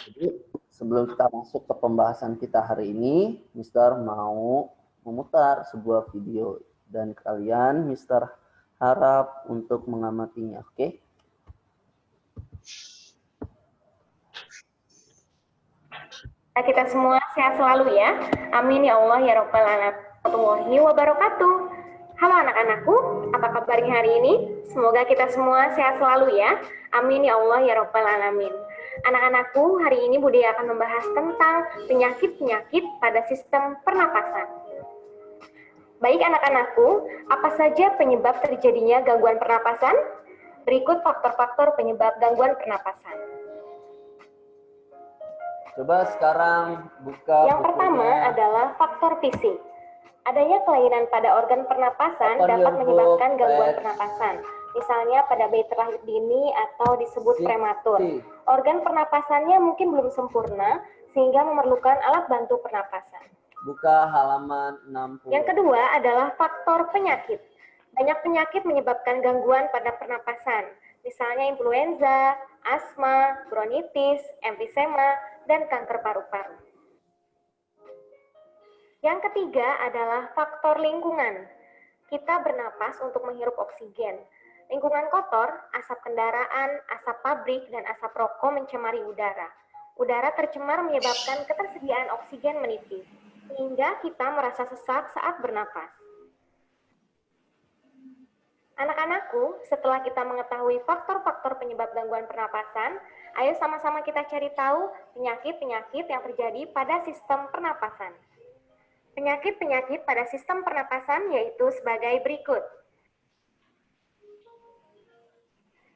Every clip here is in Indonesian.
Jadi sebelum kita masuk ke pembahasan kita hari ini, Mister mau memutar sebuah video dan kalian Mister harap untuk mengamatinya, oke? Kita semua sehat selalu ya. Amin ya Allah ya Rabbal alamin wabarakatuh. Halo anak-anakku, apa kabarnya hari ini? Semoga kita semua sehat selalu ya. Amin ya Allah ya Rabbal alamin. Anak-anakku, hari ini Budi akan membahas tentang penyakit-penyakit pada sistem pernapasan. Baik anak-anakku, apa saja penyebab terjadinya gangguan pernapasan? Berikut faktor-faktor penyebab gangguan pernapasan. Coba sekarang buka. Yang pertama adalah faktor fisik. Adanya kelainan pada organ pernapasan dapat menyebabkan gangguan pernapasan. Misalnya pada bayi terlahir dini atau disebut prematur. Organ pernapasannya mungkin belum sempurna sehingga memerlukan alat bantu pernapasan. Buka halaman 60. Yang kedua adalah faktor penyakit. Banyak penyakit menyebabkan gangguan pada pernapasan. Misalnya influenza, asma, bronkitis, emfisema, dan kanker paru-paru. Yang ketiga adalah faktor lingkungan. Kita bernapas untuk menghirup oksigen. Lingkungan kotor, asap kendaraan, asap pabrik, dan asap rokok mencemari udara. Udara tercemar menyebabkan ketersediaan oksigen menipis, sehingga kita merasa sesak saat bernapas. Anak-anakku, setelah kita mengetahui faktor-faktor penyebab gangguan pernapasan, ayo sama-sama kita cari tahu penyakit-penyakit yang terjadi pada sistem pernapasan. Penyakit-penyakit pada sistem pernapasan yaitu sebagai berikut.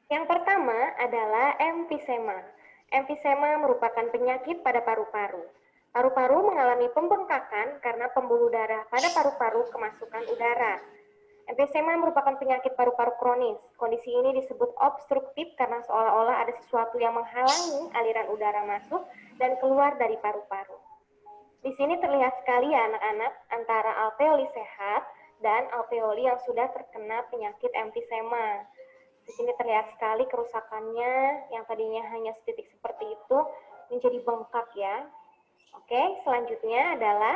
Yang pertama adalah emfisema. Emfisema merupakan penyakit pada paru-paru. Paru-paru mengalami pembengkakan karena pembuluh darah pada paru-paru kemasukan udara. Emfisema merupakan penyakit paru-paru kronis. Kondisi ini disebut obstruktif karena seolah-olah ada sesuatu yang menghalangi aliran udara masuk dan keluar dari paru-paru. Di sini terlihat sekali ya anak-anak antara alveoli sehat dan alveoli yang sudah terkena penyakit emfisema. Di sini terlihat sekali kerusakannya yang tadinya hanya setitik seperti itu menjadi bengkak ya. Oke, selanjutnya adalah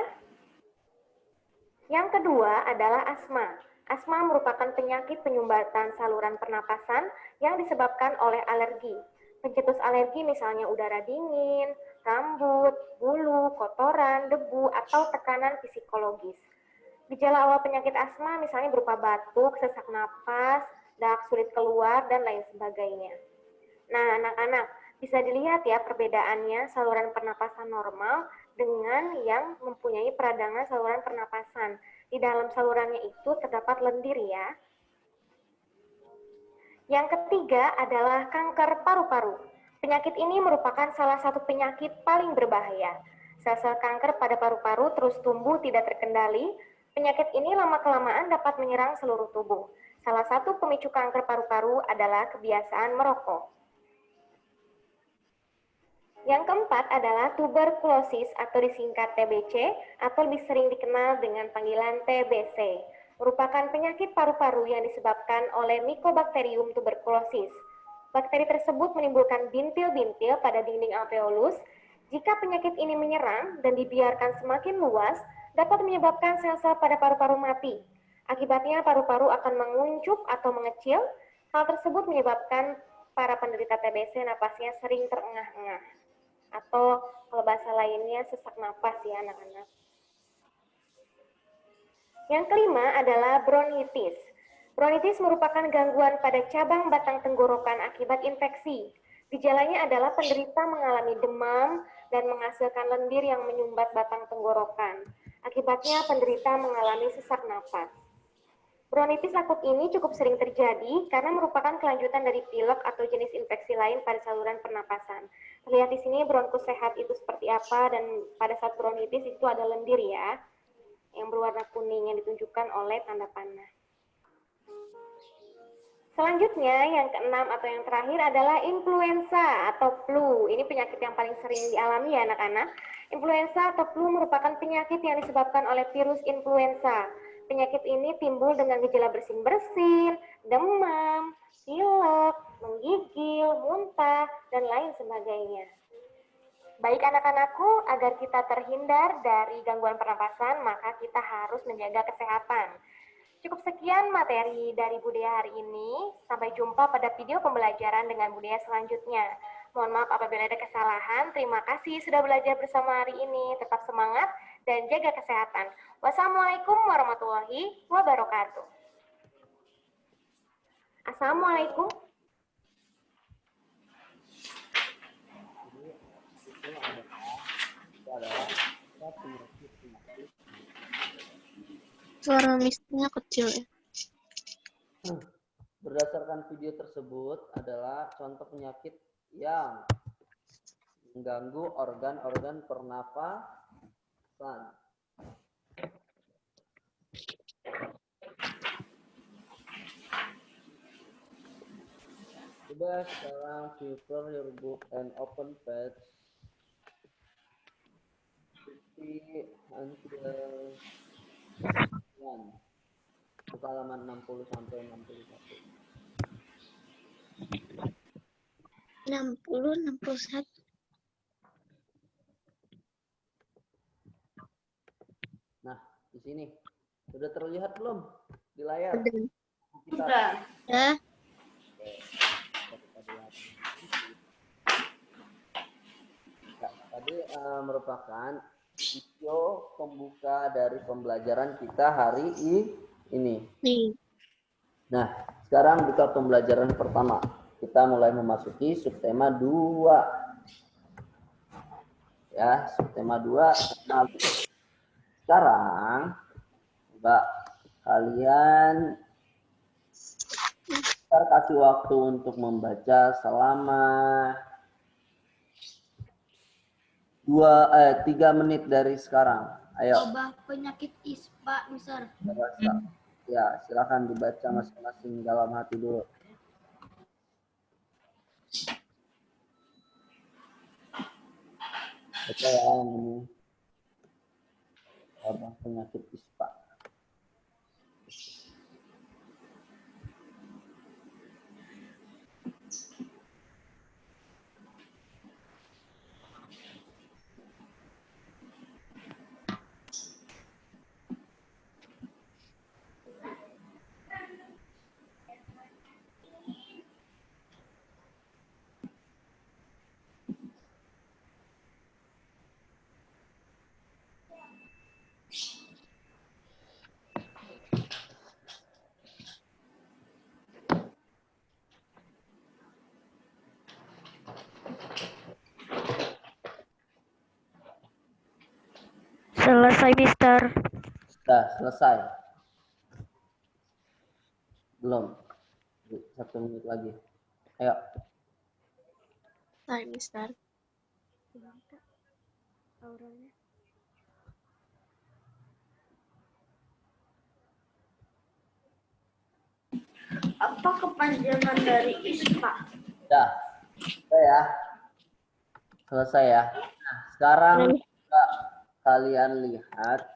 yang kedua adalah asma. Asma merupakan penyakit penyumbatan saluran pernapasan yang disebabkan oleh alergi. Pencetus alergi misalnya udara dingin, rambut, bulu, kotoran, debu, atau tekanan psikologis. Gejala awal penyakit asma misalnya berupa batuk, sesak napas, dahaga sulit keluar, dan lain sebagainya. Nah, anak-anak, bisa dilihat ya perbedaannya saluran pernapasan normal dengan yang mempunyai peradangan saluran pernapasan. Di dalam salurannya itu terdapat lendir ya. Yang ketiga adalah kanker paru-paru. Penyakit ini merupakan salah satu penyakit paling berbahaya. Sel-sel kanker pada paru-paru terus tumbuh tidak terkendali. Penyakit ini lama-kelamaan dapat menyerang seluruh tubuh. Salah satu pemicu kanker paru-paru adalah kebiasaan merokok. Yang keempat adalah tuberkulosis atau disingkat TBC atau lebih sering dikenal dengan panggilan TBC. Merupakan penyakit paru-paru yang disebabkan oleh Mycobacterium tuberculosis. Bakteri tersebut menimbulkan bintil-bintil pada dinding alveolus. Jika penyakit ini menyerang dan dibiarkan semakin luas, dapat menyebabkan sel-sel pada paru-paru mati. Akibatnya paru-paru akan menguncup atau mengecil. Hal tersebut menyebabkan para penderita TBC napasnya sering terengah-engah. Atau kalau bahasa lainnya sesak napas ya anak-anak. Yang kelima adalah bronkitis. Bronkitis merupakan gangguan pada cabang batang tenggorokan akibat infeksi. Gejalanya adalah penderita mengalami demam dan menghasilkan lendir yang menyumbat batang tenggorokan. Akibatnya penderita mengalami sesak napas. Bronkitis akut ini cukup sering terjadi karena merupakan kelanjutan dari pilek atau jenis infeksi lain pada saluran pernapasan. Terlihat di sini bronkus sehat itu seperti apa, dan pada saat bronkitis itu ada lendir ya, yang berwarna kuning yang ditunjukkan oleh tanda panah. Selanjutnya yang keenam atau yang terakhir adalah influenza atau flu. Ini penyakit yang paling sering dialami ya anak-anak. Influenza atau flu merupakan penyakit yang disebabkan oleh virus influenza. Penyakit ini timbul dengan gejala bersin-bersin, demam, pilek, menggigil, muntah, dan lain sebagainya. Baik anak-anakku, agar kita terhindar dari gangguan pernapasan, maka kita harus menjaga kesehatan. Cukup sekian materi dari budaya hari ini. Sampai jumpa pada video pembelajaran dengan budaya selanjutnya. Mohon maaf apabila ada kesalahan. Terima kasih sudah belajar bersama hari ini. Tetap semangat dan jaga kesehatan. Wassalamualaikum warahmatullahi wabarakatuh. Assalamualaikum. Suara misternya kecil ya. Berdasarkan video tersebut adalah contoh penyakit yang mengganggu organ-organ pernapasan. Coba sekarang prepare your book and open page 50 until 1. Buka halaman 60 sampai 61. 60, 61. Nah, di sini sudah terlihat belum di layar? Sudah. Ya. Tadi merupakan video pembuka dari pembelajaran kita hari ini. Nih. Nah, sekarang buka pembelajaran pertama. Kita mulai memasuki subtema 2. Ya, subtema 2. Nah, sekarang coba kalian kita kasih waktu untuk membaca selama 3 menit dari sekarang. Ayo. Wabah penyakit ispa, Mister. Ya, silakan dibaca masing-masing dalam hati dulu. Baca ya ini. Wabah penyakit ispa. Selesai, Mister. Sudah selesai. Belum. 1 menit lagi. Ayo. Selesai, Mister. Apa kepanjangan dari ispa? Sudah. Selesai ya. Selesai ya. Nah, sekarang coba kalian lihat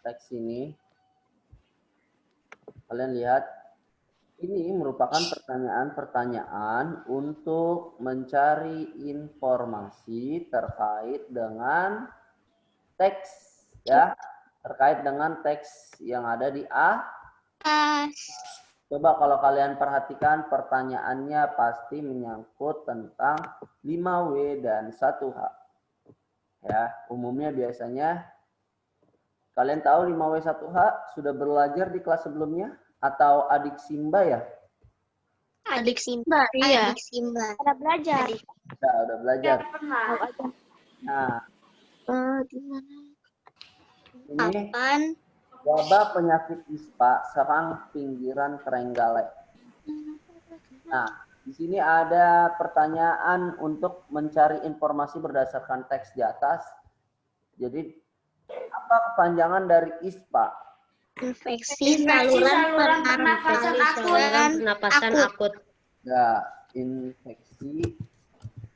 teks ini. Kalian lihat, ini merupakan pertanyaan-pertanyaan untuk mencari informasi terkait dengan teks, ya, terkait dengan teks yang ada di Pas. Coba kalau kalian perhatikan pertanyaannya pasti menyangkut tentang 5W dan 1H. Ya, umumnya biasanya kalian tahu 5W 1H sudah belajar di kelas sebelumnya atau adik Simba ya? Adik Simba. Iya. Adik Simba. Udah belajar. Udah belajar. Pernah. Nah, Di mana? ini Kapan? wabah penyakit ispa serang pinggiran Trenggalek. Nah, di sini ada pertanyaan untuk mencari informasi berdasarkan teks di atas. Jadi, apa kepanjangan dari ISPA? Infeksi saluran pernapasan akut. Ya, infeksi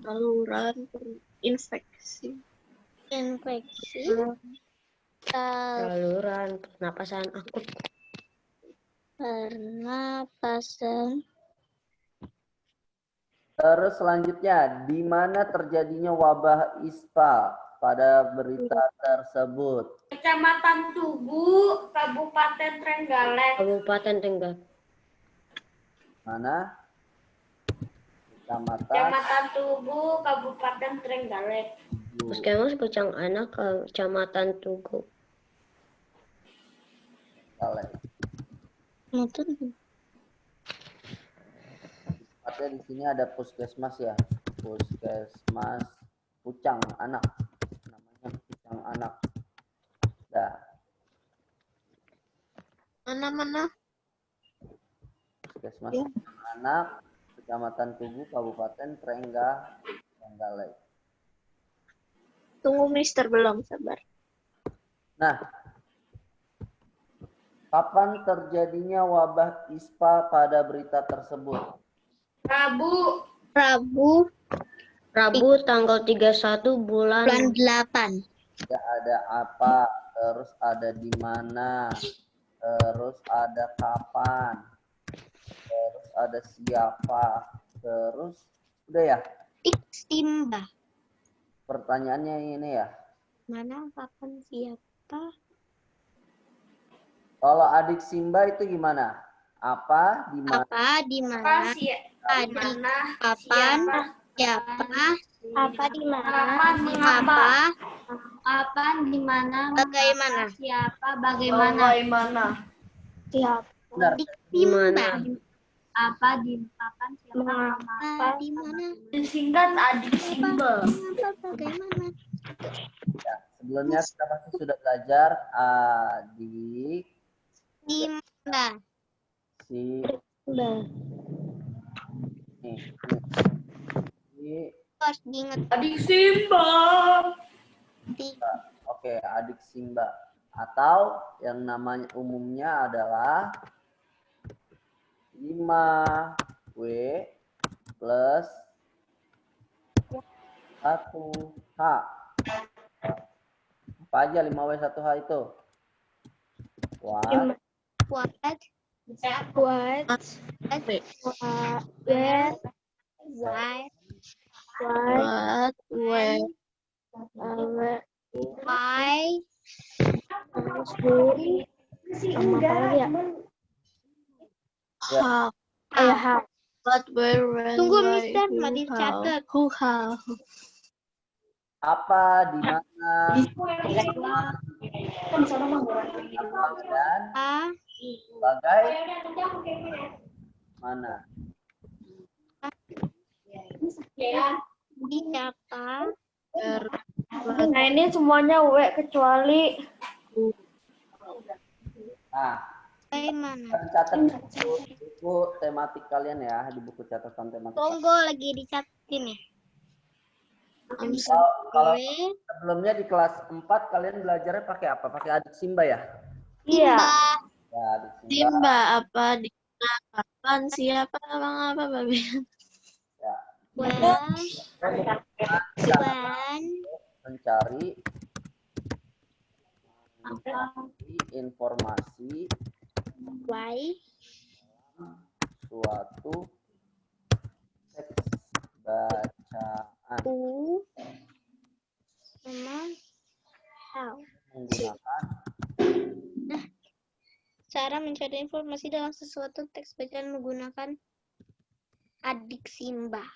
Saluran infeksi. Saluran pernapasan akut. Pernapasan Terus selanjutnya, di mana terjadinya wabah ISPA pada berita tersebut? Kecamatan Tugu, Kabupaten Trenggalek. Kabupaten Tenggal. Mana? Kecamatan Kecamatan Tugu, Kabupaten Trenggalek. Puskesmas Pucang Anak, Kecamatan Tugu. Galek. Itu Artinya di sini ada puskesmas ya, puskesmas Pucang Anak, namanya Pucang Anak. Dah. mana? Puskesmas Ya. Pucang Anak, Kecamatan Tugu, Kabupaten Trenggalek. Tunggu Mister, belum sabar. Nah, kapan terjadinya wabah ISPA pada berita tersebut? Rabu tanggal 31 bulan 8. Tidak ada apa, terus ada di mana, terus ada kapan, terus ada siapa, terus udah ya. Simba. Pertanyaannya ini ya. Mana, kapan, siapa? Kalau adik Simba itu gimana? Apa, di mana? Apa, di mana? Kapan, siapa? Apa, di mana? Apa, Kapan, di mana, bagaimana? siapa, bagaimana. Siapa? Benar. Di mana? Apa, di kapan, siapa, Mengapa, di mana? Disingkat adik Simba. Mengapa, bagaimana? Ya, sebelumnya kita pasti sudah belajar adik Simba. Simba. Nih. Harus diingat. Adik Simba. Oke, adik Simba. Atau yang namanya umumnya adalah 5W plus 1H. Apa aja 5W 1H itu? What? Tunggu Mister, mau dicatat. Apa, di mana, dan sebagai mana? Dicatat. Nah, ini semuanya W kecuali Nah, Bagaimana? catat di buku tematik kalian ya, di buku catatan tematik. Tunggu, lagi dicatin ya. Kalau sebelumnya di kelas 4 kalian belajarnya pakai apa? Pakai adik Simba ya? iya. Ya, adik Simba. Simba apa, di mana, kapan, siapa, mengapa, babi. Ya. Mencari informasi suatu teks bacaan menggunakan cara mencari informasi dalam sesuatu teks bacaan menggunakan adik Simba.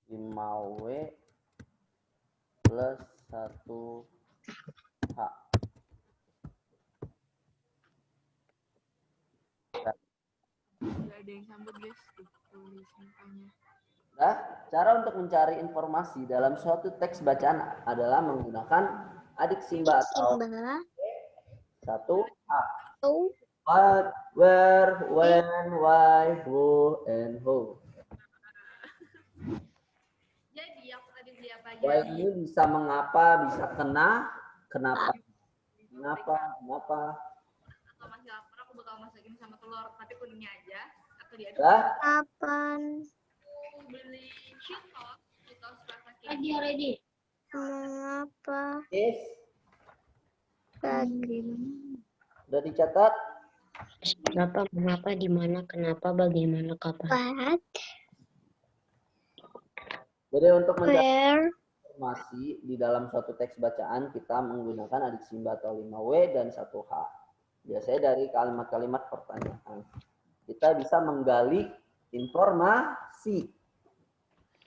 5W plus 1H. Gak ada yang sambut guys, tulis mukanya. Nah, cara untuk mencari informasi dalam suatu teks bacaan adalah menggunakan adik Simba atau 1H. What, where, when, why, who, and who. Jadi aku tadi beli apa aja? Why ini bisa mengapa, bisa kenapa. Kenapa. Atau masih lapar, aku bakal masakin sama telur, tapi kuningnya aja. Atau diaduk. Kapan? Aku beli cheetos rasa Ready. Mengapa? Yes. Bagaimana? Udah dicatat? Mengapa, di mana, kenapa, bagaimana, kapan. Jadi untuk mencari Where? informasi di dalam suatu teks bacaan kita menggunakan adik simba atau 5W dan 1H. Biasanya dari kalimat-kalimat pertanyaan. Kita bisa menggali informasi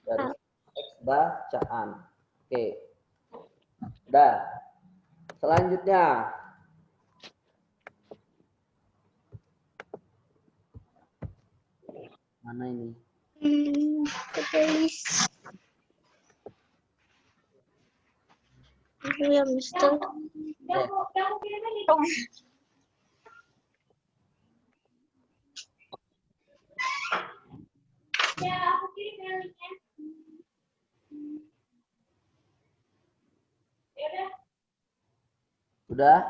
dari teks bacaan. Oke. Dah. Selanjutnya. Mana ini? Tulis. Ya, Mister. Sudah?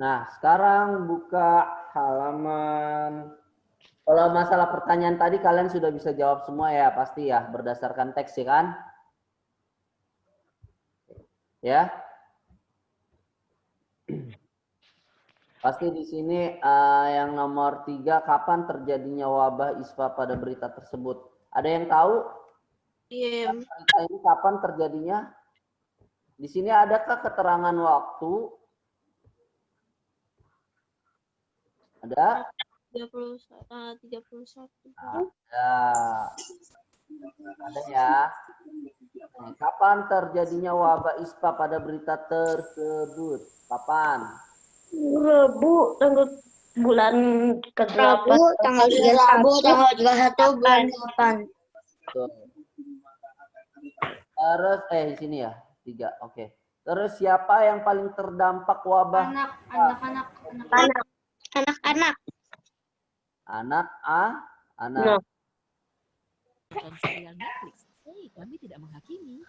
Nah, sekarang buka halaman. Kalau masalah pertanyaan tadi kalian sudah bisa jawab semua ya, pasti ya, berdasarkan teks ya kan? Ya. Pasti di sini yang nomor 3, kapan terjadinya wabah ispa pada berita tersebut? Ada yang tahu? Iya. Berita ini kapan terjadinya? Di sini adakah keterangan waktu? Ada? 31. Ada ya. Nah, kapan terjadinya wabah ispa pada berita tersebut? Kapan? Rabu bulan ke-8. Rabu tanggal 31 bulan 8. Betul. Terus di sini ya, 3. Oke. Terus siapa yang paling terdampak wabah? Anak-anak. Anak-anak. Anak anak. No. Nonton serial Netflix. Hei, kami tidak menghakimi.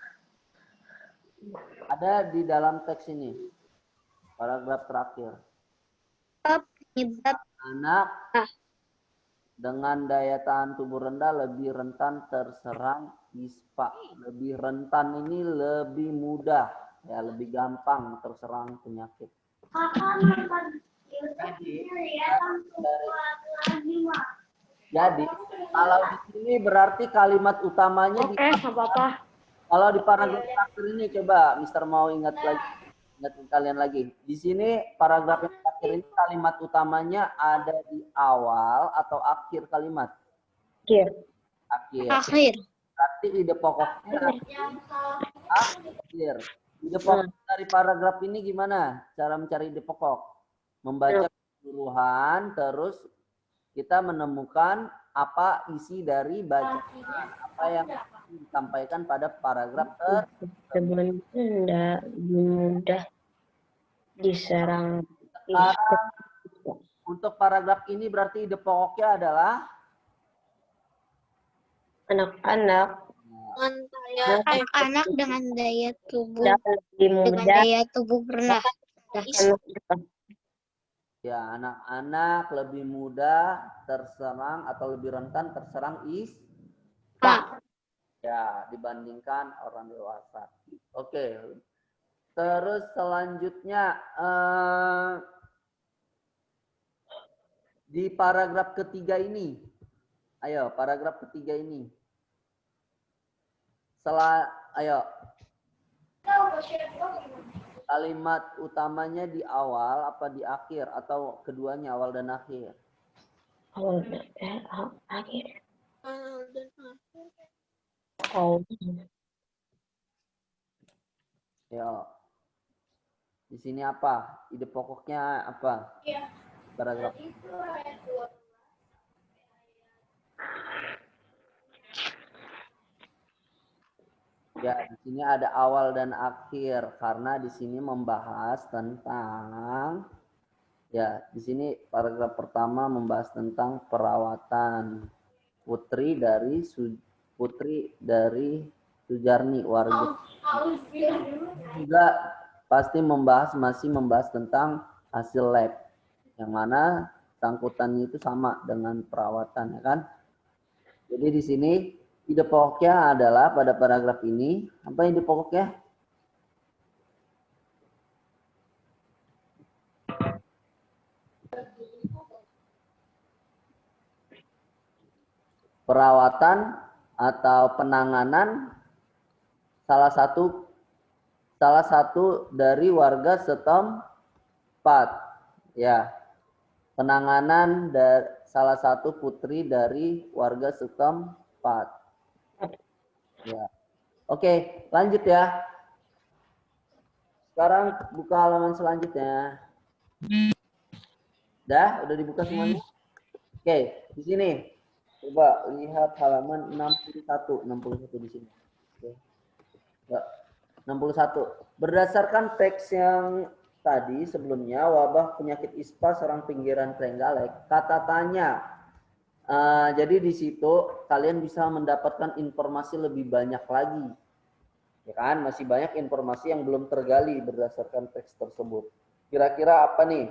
Ada di dalam teks ini. Paragraf terakhir. Penyebab Anak dengan daya tahan tubuh rendah lebih rentan terserang ispa. Lebih rentan ini lebih mudah, ya lebih gampang terserang penyakit. Jadi kalau di sini berarti kalimat utamanya Oke, nggak apa-apa. kalau di paragraf terakhir ini coba Mister mau ingatkan kalian lagi. Di sini paragraf yang terakhir ini kalimat utamanya ada di awal atau akhir kalimat? Akhir. Akhir. Berarti ide pokoknya akhir. Ide pokok dari paragraf ini gimana? Cara mencari ide pokok? Membaca keseluruhan, terus kita menemukan apa isi dari bacaan, apa yang disampaikan pada paragraf Teman mudah diserang. Sekarang untuk paragraf ini berarti ide pokoknya adalah Anak-anak anak dengan daya tubuh lebih mudah. rendah. ya anak-anak lebih mudah terserang atau lebih rentan terserang ispa ya dibandingkan orang dewasa. Oke. Terus selanjutnya di paragraf ketiga ini, ayo paragraf ketiga ini, ayo kalimat utamanya di awal apa di akhir atau keduanya awal dan akhir? Akhir. Ya. Di sini apa? Ide pokoknya apa? Paragraf. Ya, di sini ada awal dan akhir karena di sini membahas tentang ya, di sini paragraf pertama membahas tentang perawatan putri dari Sujarni warga. Juga pasti masih membahas tentang hasil lab yang mana sangkutannya itu sama dengan perawatan ya kan. Jadi di sini ide pokoknya adalah pada paragraf ini, apa ide pokoknya? Perawatan atau penanganan salah satu dari warga setempat. Ya. Penanganan dari salah satu putri dari warga setempat. Ya. Oke, lanjut ya. Sekarang buka halaman selanjutnya. Udah dibuka semuanya? Oke, di sini. Coba lihat halaman 61 di sini. Oke. Ya, 61. Berdasarkan teks yang tadi sebelumnya, wabah penyakit ISPA serang pinggiran Trenggalek, kata tanya. Jadi di situ kalian bisa mendapatkan informasi lebih banyak lagi. Ya kan, masih banyak informasi yang belum tergali berdasarkan teks tersebut. Kira-kira apa nih?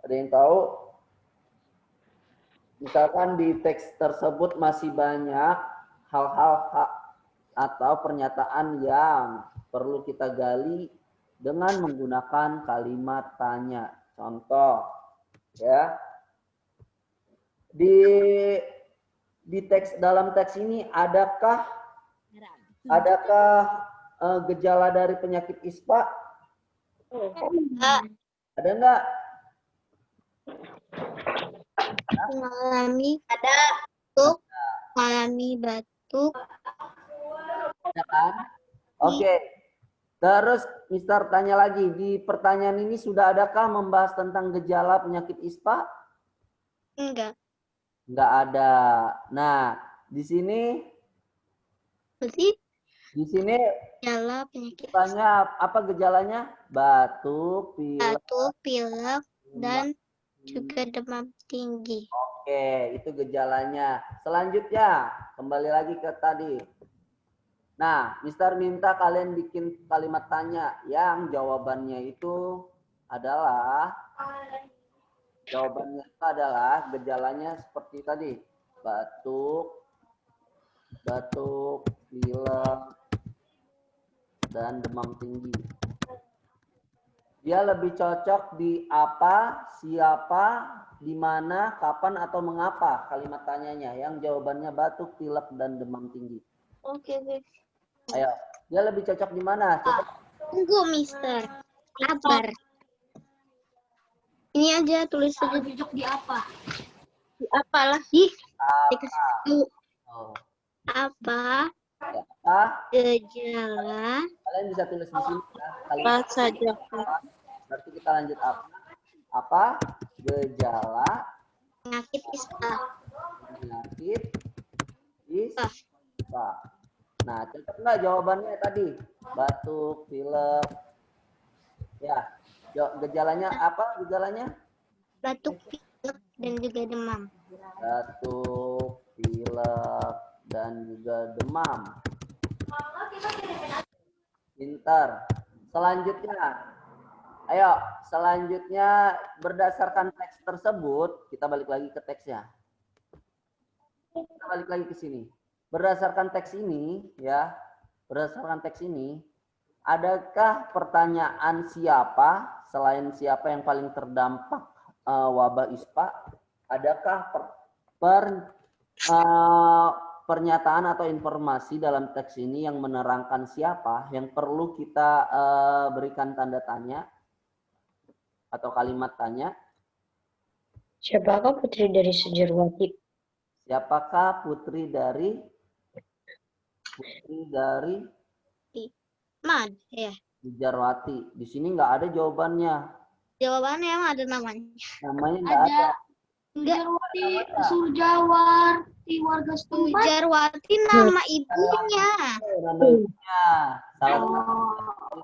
Ada yang tahu? Misalkan di teks tersebut masih banyak hal-hal atau pernyataan yang perlu kita gali dengan menggunakan kalimat tanya. Contoh, ya. Di teks, dalam teks ini adakah gejala dari penyakit ISPA? Ada enggak? Mengalami batuk. Ya kan? Oke. Terus Mister tanya lagi, di pertanyaan ini sudah adakah membahas tentang gejala penyakit ISPA? Enggak. Enggak ada. Nah, di sini Gejala penyakit tanya apa gejalanya? Batuk, pilek, dan juga demam tinggi. Oke, itu gejalanya. Selanjutnya, kembali lagi ke tadi. Nah, Mister minta kalian bikin kalimat tanya yang jawabannya itu adalah gejalanya seperti tadi. Batuk, pilek, dan demam tinggi. Dia lebih cocok di apa, siapa, di mana, kapan, atau mengapa kalimat tanyanya yang jawabannya batuk, pilek, dan demam tinggi. Oke. Ayo, dia lebih cocok di mana? Tunggu, Mister. Sabar. Ini aja tulis saja. Cocok di apa? Di apalah. Oh. Apa Ya, gejala kalian bisa tulis di sini ya. apa saja? Berarti kita lanjut apa? Apa gejala Penyakit ISPA. Nah, cocok nggak jawabannya tadi? Batuk, pilek. Ya, gejalanya apa gejalanya? Batuk, pilek, dan juga demam. Batuk, pilek, dan juga demam. Pintar. Selanjutnya berdasarkan teks tersebut, kita balik lagi ke teksnya. Kita balik lagi ke sini. Berdasarkan teks ini, adakah pertanyaan siapa selain siapa yang paling terdampak wabah ISPA? Adakah pernyataan atau informasi dalam teks ini yang menerangkan siapa yang perlu kita berikan tanda tanya atau kalimat tanya? Siapakah putri dari Sejarwati? Siapakah putri dari Mana ya? Sejarwati? Di sini nggak ada jawabannya. Jawabannya emang ada namanya. Namanya nggak ada. Surjawati warga setempat. Sujarwati nama ibunya. Nama ibunya.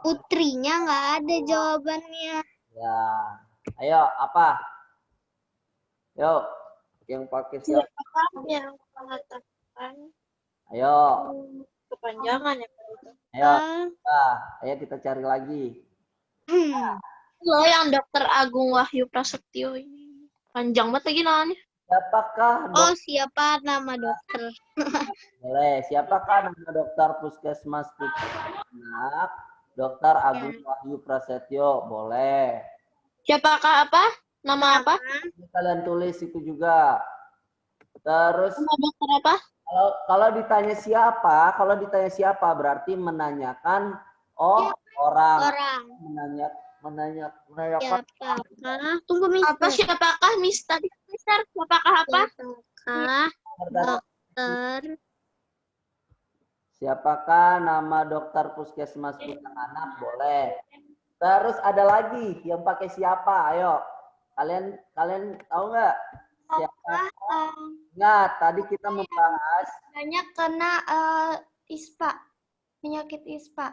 Putrinya nggak ada jawabannya. Ya. Ayo, apa? Yuk, yang pakai siapa? Yang mengatakan Ayo. kepanjangan ya. Ayo. Ayo kita cari lagi. Lo yang Dokter Agung Wahyu Prasetyo ini panjang banget lagi namanya. Siapakah Siapa nama dokter? Boleh. Siapakah nama dokter Puskesmas Anak? Dokter Agung Wahyu Prasetyo. Boleh. Siapakah apa? Nama apa? Kalian tulis itu juga. Terus Nama dokter apa? kalau ditanya siapa berarti menanyakan orang. Menanyakan Siapakah? Tunggu, Mister. Siapakah, Mister? Siapakah apa? Siapakah dokter? Siapakah nama dokter puskesmas Pucang Anak? Boleh. Terus ada lagi yang pakai siapa? Ayo. Kalian tahu nggak? Siapa? Ingat, tadi kita membahas Banyak kena ISPA. Penyakit ISPA.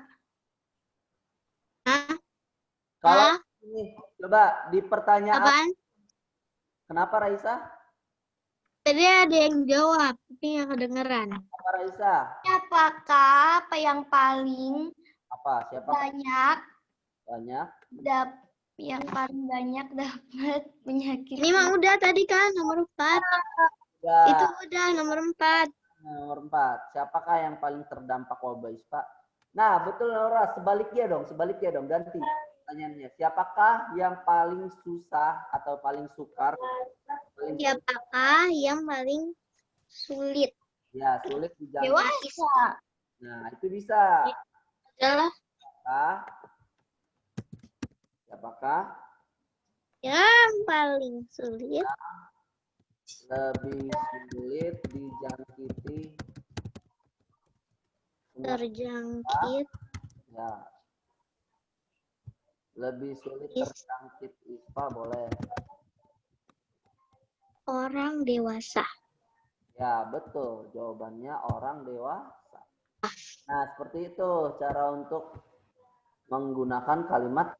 kalau ini coba di pertanyaan. Apaan? Kenapa Raisa? Tadi ada yang jawab, tapi nggak kedengeran. Apa Raisa? Siapakah apa yang paling Apa? Siapa? banyak Banyak. yang paling banyak dapat penyakit? Ini mah udah tadi kan nomor 4. Ya. Itu udah nomor 4. Nomor 4. Siapakah yang paling terdampak wabah ISPA? Nah, betul Laura. Sebaliknya dong. Ganti pertanyaannya. Siapakah yang paling susah atau paling sukar? Siapakah yang paling sulit? Ya, sulit dijangkau. Dewasa. Nah, itu bisa. Adalah Siapakah yang paling sulit. lebih sulit dijangkiti? Terjangkit Ya. Lebih sulit terjangkit ISPA boleh. orang dewasa. Ya, betul. Jawabannya orang dewasa. Nah, seperti itu cara untuk menggunakan kalimat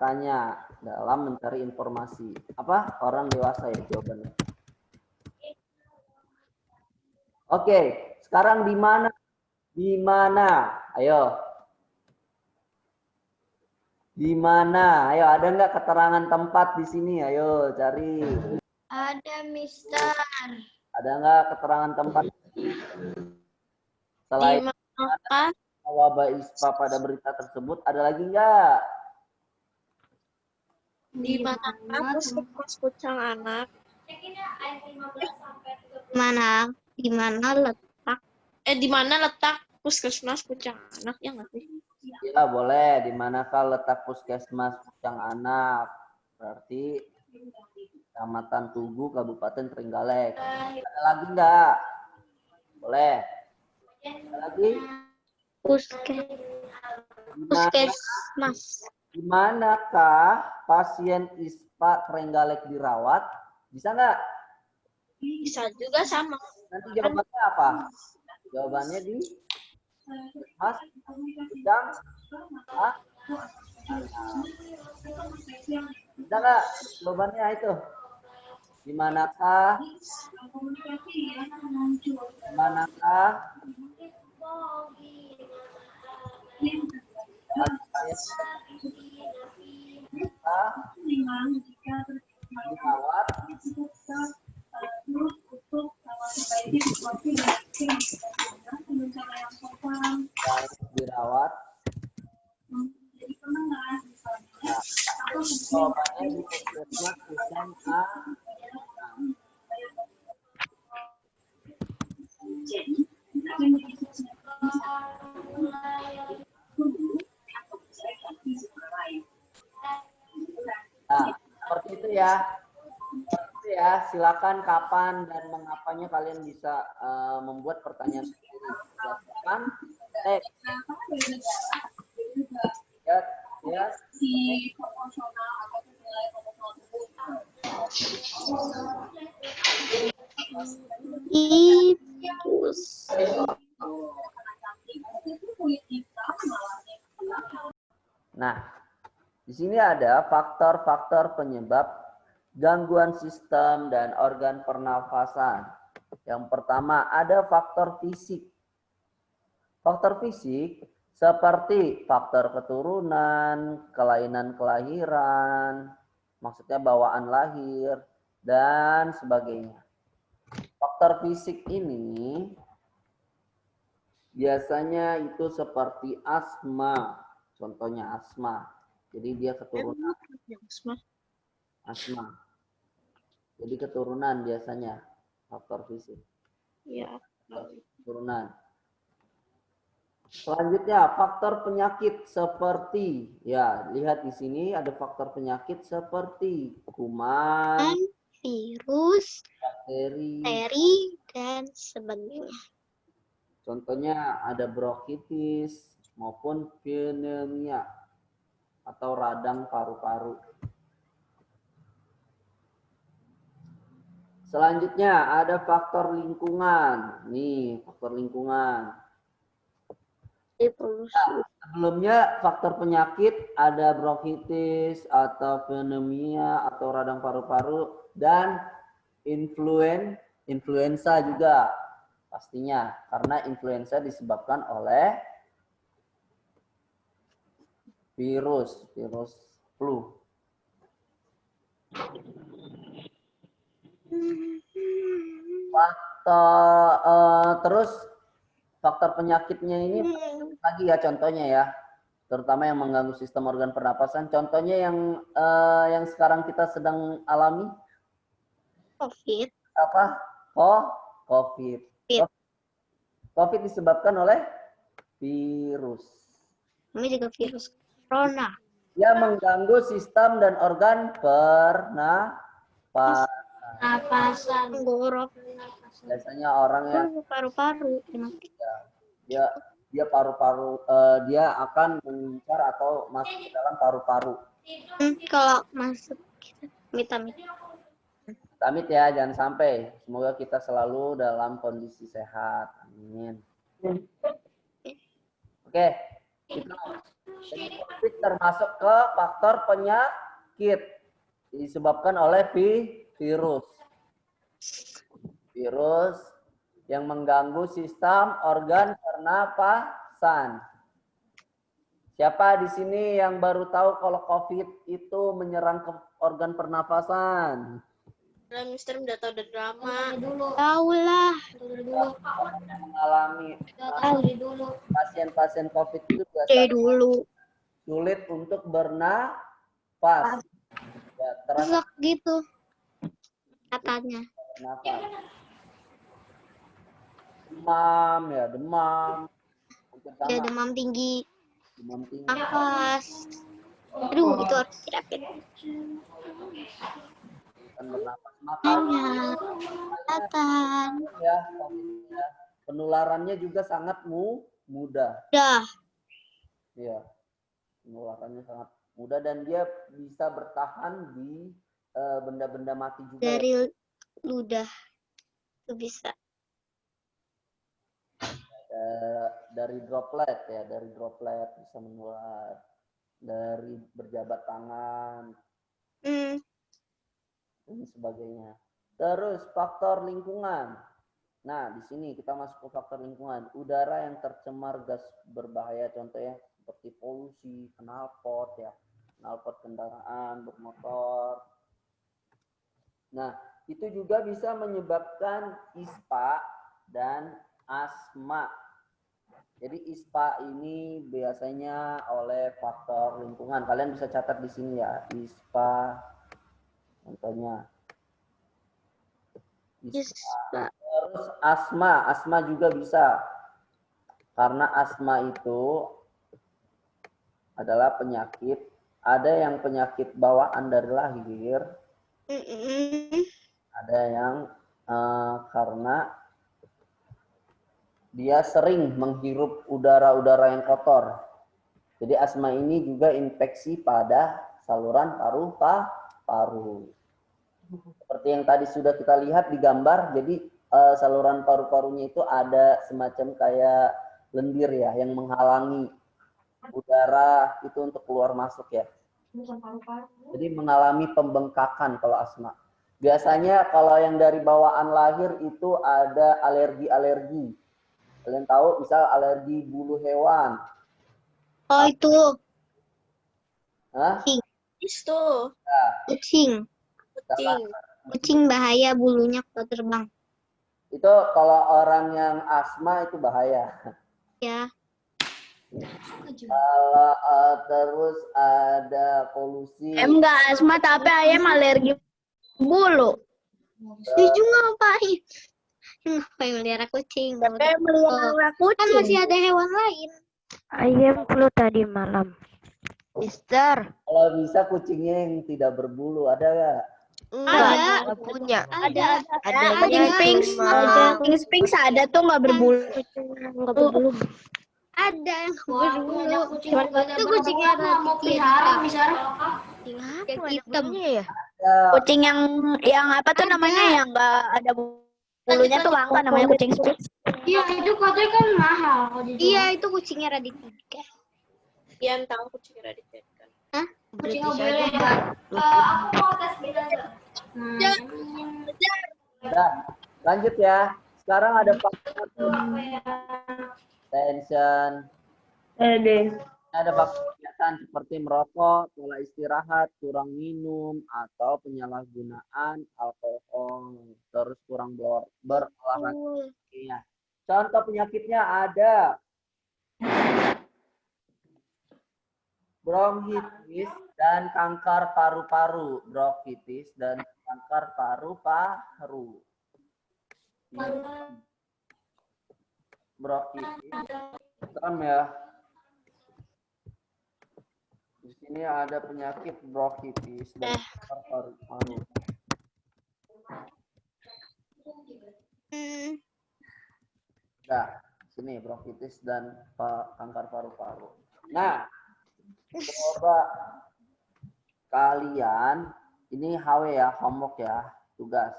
tanya dalam mencari informasi. Apa? Orang dewasa ya jawabannya. Oke, sekarang di mana? Di mana? Ayo. Di mana? Ayo, ada nggak keterangan tempat di sini? Ayo, cari. Ada, Mister. Ada nggak keterangan tempat? Selain wabah ISPA pada berita tersebut, ada lagi nggak? Di mana puskesmas Pucang Anak? Di mana letak puskesmas Pucang Anak ya nggak sih? Ya, boleh. Di manakah letak puskesmas Pucang Anak? Berarti Kecamatan Tugu, Kabupaten Trenggalek. Ada lagi nggak? Boleh. Ada lagi? Puskesmas. Di manakah pasien ISPA Trenggalek dirawat? Bisa nggak? Bisa juga sama. Nanti jawabannya apa? Jawabannya di Mas Pucang Anak. Bisa nggak? Jawabannya itu. Di manakah dirawat jawabannya di puskesmas Pucang Anak. Nah, seperti itu ya. Silakan kapan dan mengapanya kalian bisa membuat pertanyaan sendiri. Silakan teks. Ya. Nah, di sini ada faktor-faktor penyebab gangguan sistem dan organ pernafasan. Yang pertama ada faktor fisik. Faktor fisik seperti faktor keturunan, kelainan kelahiran, maksudnya bawaan lahir, dan sebagainya. Faktor fisik ini biasanya itu seperti asma, contohnya asma. Jadi dia keturunan. asma. Jadi keturunan biasanya faktor fisik. Ya. Keturunan. Selanjutnya faktor penyakit seperti, ya lihat di sini ada faktor penyakit seperti kuman, Virus, bakteri. dan sebagainya. Contohnya ada bronkitis maupun pneumonia atau radang paru-paru. Selanjutnya ada faktor lingkungan. Nih, faktor lingkungan. Sebelumnya faktor penyakit ada bronkitis atau pneumonia atau radang paru-paru dan influenza juga pastinya, karena influenza disebabkan oleh virus flu. Terus faktor penyakitnya ini lagi ya contohnya ya, terutama yang mengganggu sistem organ pernapasan. Contohnya yang sekarang kita sedang alami COVID. apa? COVID. COVID disebabkan oleh virus. Ini juga virus corona. Dia mengganggu sistem dan organ pernapasan. Tenggorok. Biasanya orang yang Paru-paru. dia paru-paru, dia akan mengincar atau masuk ke dalam paru-paru. Kalau masuk amit-amit. Amit ya, jangan sampai. Semoga kita selalu dalam kondisi sehat. Amin. Oke, itu COVID termasuk ke faktor penyakit disebabkan oleh virus. Virus yang mengganggu sistem organ pernapasan. Siapa di sini yang baru tahu kalau COVID itu menyerang ke organ pernapasan? Mister udah tahu dari drama. Tahu lah. Mengalami pasien-pasien COVID itu biasanya sulit untuk bernapas. Ya, terasa gitu katanya. Bernapas. Demam ya, demam. Ya, demam tinggi. Demam tinggi. Nafas. Aduh, itu harus dirapit. Bernapas. Makanya ya, penularannya juga sangat mudah. Ya, penularannya sangat mudah dan dia bisa bertahan di benda-benda mati juga. Dari ludah itu bisa. Dari droplet ya, dari droplet bisa menular, dari berjabat tangan dan sebagainya. Terus faktor lingkungan. Nah, di sini kita masuk ke faktor lingkungan. Udara yang tercemar gas berbahaya, contohnya seperti polusi, knalpot ya, knalpot kendaraan bermotor. Nah, itu juga bisa menyebabkan ISPA dan asma. Jadi ISPA ini biasanya oleh faktor lingkungan. Kalian bisa catat di sini ya, ISPA contohnya. ISPA. Terus asma juga bisa. Karena asma itu adalah penyakit, ada yang penyakit bawaan dari lahir, ada yang karena dia sering menghirup udara-udara yang kotor. Jadi asma ini juga infeksi pada saluran paru-paru. Seperti yang tadi sudah kita lihat di gambar, jadi saluran paru-parunya itu ada semacam kayak lendir ya, yang menghalangi udara itu untuk keluar masuk ya. Jadi mengalami pembengkakan kalau asma. Biasanya kalau yang dari bawaan lahir itu ada alergi-alergi. Kalian tahu misal alergi bulu hewan. Oh itu. Hah? Itu. Ya. Kucing. Kucing bahaya bulunya kalau terbang. Itu kalau orang yang asma itu bahaya. Ya. Terus ada polusi. Enggak asma tapi ayam alergi bulu. Setuju ngapain? Ngapain melihara kucing? Tapi melihara Kan kucing. masih ada hewan lain. Ayam flu tadi malam. Mister, Kalau bisa kucingnya yang tidak berbulu, ada nggak? Ada. nggak punya. Ada. Kucing Adanya Sphinx, cuma kucing Sphinx ada tuh nggak berbulu. Nggak berbulu. Ada yang berbulu. Itu kucingnya mau pelihara bisa. kucing apa yang ada hitam. bulunya ya? Ya, Kucing yang apa tuh Ada. namanya yang nggak ada bulunya tuh langka namanya kucing Sphinx. Iya, itu katanya kan mahal. Iya, itu kucingnya Raditya. Yang tahu kucing Raditya kan. British Kucing aja. Aku mau tes beda. udah. Lanjut ya. Sekarang ada faktor tension. Ada faktor kegiatan seperti merokok, pola istirahat, kurang minum, atau penyalahgunaan alkohol, terus kurang berolahraga. Ya. Contoh penyakitnya ada bronkitis dan kanker paru-paru. Bronkitis dan kanker paru-paru. Bronkitis. Serem ya. Di sini ada penyakit bronkitis dan kanker paru-paru. Nah, sini bronkitis dan kanker paru-paru. Nah, coba kalian, ini HW ya, homework ya, tugas.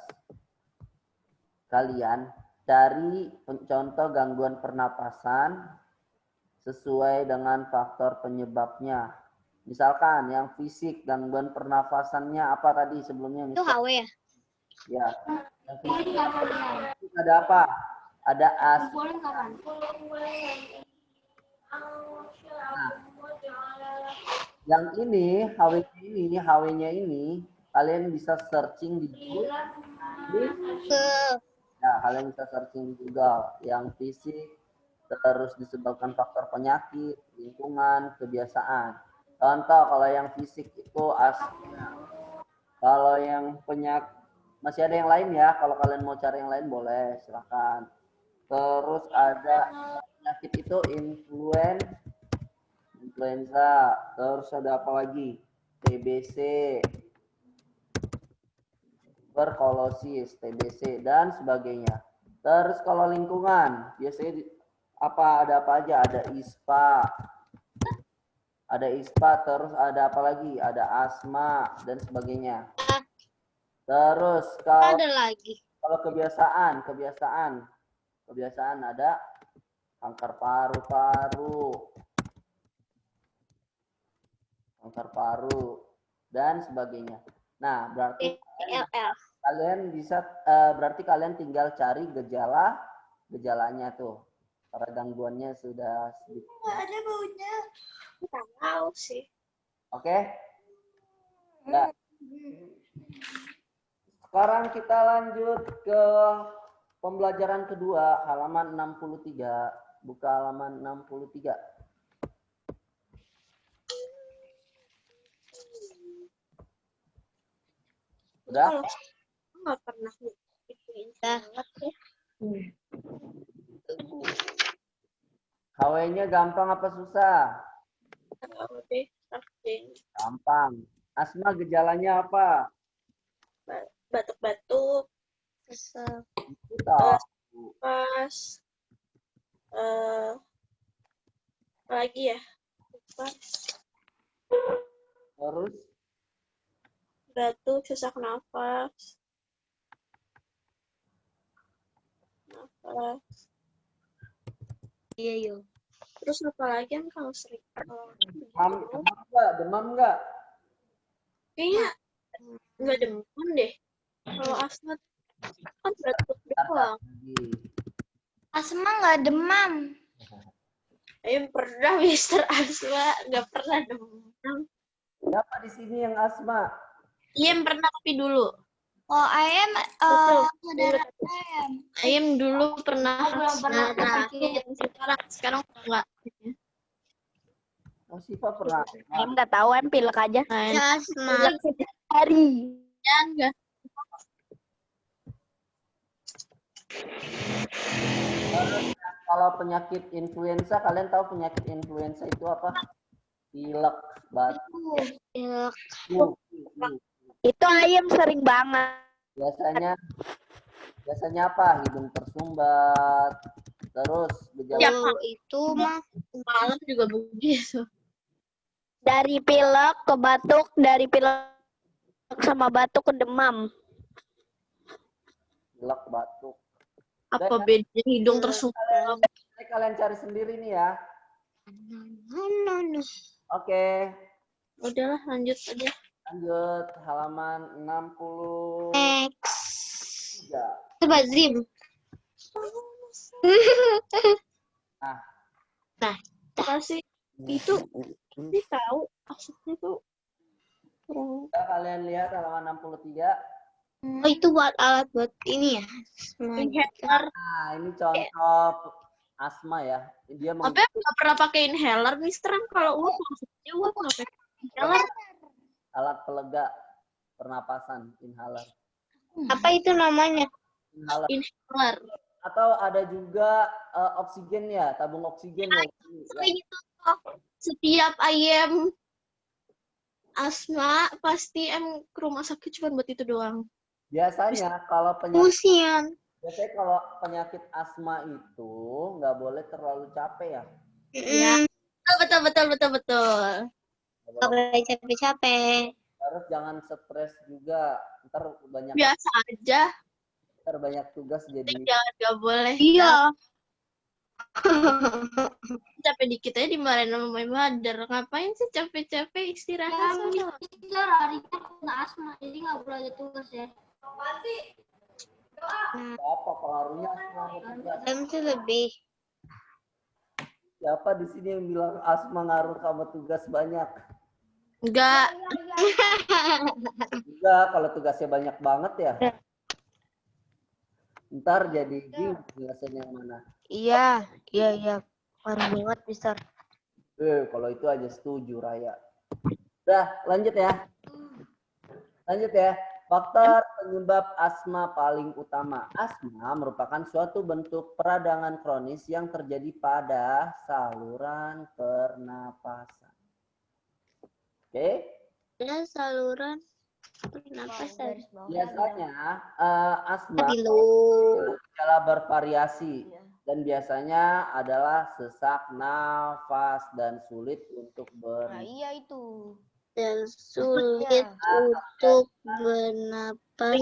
Kalian cari contoh gangguan pernapasan sesuai dengan faktor penyebabnya. Misalkan yang fisik, gangguan pernafasannya apa tadi sebelumnya? Itu HW ya? Ya. Yang fisik ada apa? Ada asma. Nah, yang ini HW-nya ini kalian bisa searching di Google. Ya, kalian bisa searching di Google. Yang fisik terus disebabkan faktor penyakit, lingkungan, kebiasaan. Contoh kalau yang fisik itu asma. Kalau yang penyakit masih ada yang lain ya. Kalau kalian mau cari yang lain boleh, silakan. Terus ada penyakit itu influenza, terus ada apa lagi? TBC, tuberkulosis, TBC dan sebagainya. Terus kalau lingkungan, biasanya ada apa aja? Ada ISPA. Ada ISPA, terus ada apa lagi? Ada asma dan sebagainya. Terus Ada lagi. kalau kebiasaan ada kanker paru dan sebagainya. Nah, berarti kalian tinggal cari gejalanya tuh. Para gangguannya sudah sedikit. Ada baunya. Tahu sih. Oke? Nah, sekarang kita lanjut ke pembelajaran kedua, halaman 63. Buka halaman 63. Udah? Nggak pernah ituin Udah. HW-nya gampang apa susah? Gampang. Asma gejalanya apa? Batuk-batuk, Kita. pas, apa lagi ya? Terus Batuk, sesak nafas. Iya, yuk. Terus apa lagi yang kalau sering? demam enggak? Kayaknya nggak demam deh. Kalau asma kan batuk doang. Asma nggak demam. Ayo pernah Mister Asma nggak pernah demam. Siapa di sini yang asma? Iya pernah tapi dulu. Oh ayam, Betul. saudara ayam. Ayam dulu pernah Belum pernah asma. Sekarang enggak. Oh, Siva pernah. Em nggak tahu, em pilek aja. Asma. Pilek setiap hari. enggak. Kalau penyakit influenza, kalian tahu penyakit influenza itu apa? Pilek, batuk, Ya, flu. Itu ayam sering banget. Biasanya apa? Hidung tersumbat. Terus gejala itu mah Malam juga begitu. Dari pilek ke batuk, dari pilek sama batuk ke demam. pilek, batuk. Apa bedanya hidung tersumbat? Kalian cari sendiri nih ya. no. Oke, Udahlah, lanjut aja. lanjut halaman 63. Next. Coba Zim. Nah, Apa sih? Itu sih tahu maksudnya tuh. kalian lihat halaman 63. Oh, itu buat alat buat ini ya. Inhaler. Nah, ini contoh asma ya. Dia Tapi aku nggak pernah pakai inhaler, Mister. Kalau uap maksudnya uap nggak pakai inhaler. alat pelega pernapasan, inhaler. Apa itu namanya? Inhaler. Inhaler. Atau ada juga oksigen ya, tabung oksigen ya. Itu setiap ayam asma pasti ke rumah sakit cuma buat itu doang. Biasanya kalau penyakit asma itu nggak boleh terlalu capek ya. Ya. Betul. Gak boleh capek-capek. Terus jangan stres juga. Ntar Biasa aja. banyak tugas jadi. Jangan, nggak boleh. Iya. Capek dikit aja dimarahin sama my mother. Ngapain sih capek-capek istirahat? Harinya kena asma, jadi nggak boleh ada tugas ya. Apa pengaruhnya asma? Jam sih lebih. Siapa di sini yang bilang asma ngaruh sama tugas banyak? Enggak. Enggak, kalau tugasnya banyak banget ya. Ntar jadi bingung jelasin yang mana. Iya. Parah banget, Mister. Kalau itu aja setuju, Raya. Udah, lanjut ya. Faktor penyebab asma paling utama. Asma merupakan suatu bentuk peradangan kronis yang terjadi pada saluran pernapasan. Oke? Ya, saluran pernapasan. Biasanya asma Dulu. adalah bervariasi dan biasanya adalah sesak nafas dan sulit untuk Iya itu. Dan sulit untuk bernapas.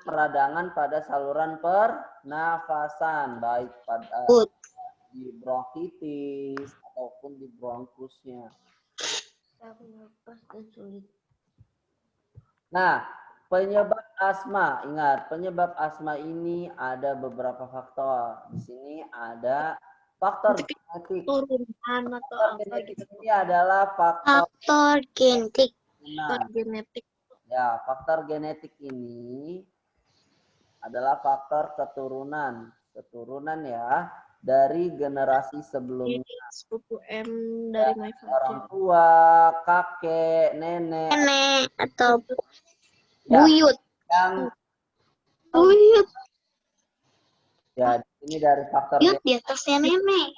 peradangan pada saluran pernafasan baik pada di bronkitis ataupun di bronkusnya. Nah, penyebab asma, ingat penyebab asma ini ada beberapa faktor. Di sini ada faktor genetik. Turunan atau Faktor apa genetik gitu. ini adalah Faktor genetik. Genetik. Ya, faktor genetik ini adalah faktor keturunan. Keturunan ya dari generasi sebelumnya. Sepupu M dari my Orang father. tua, kakek, nenek, Atau ya, buyut. yang Buyut. ya ini dari faktor Buyut di atasnya nenek.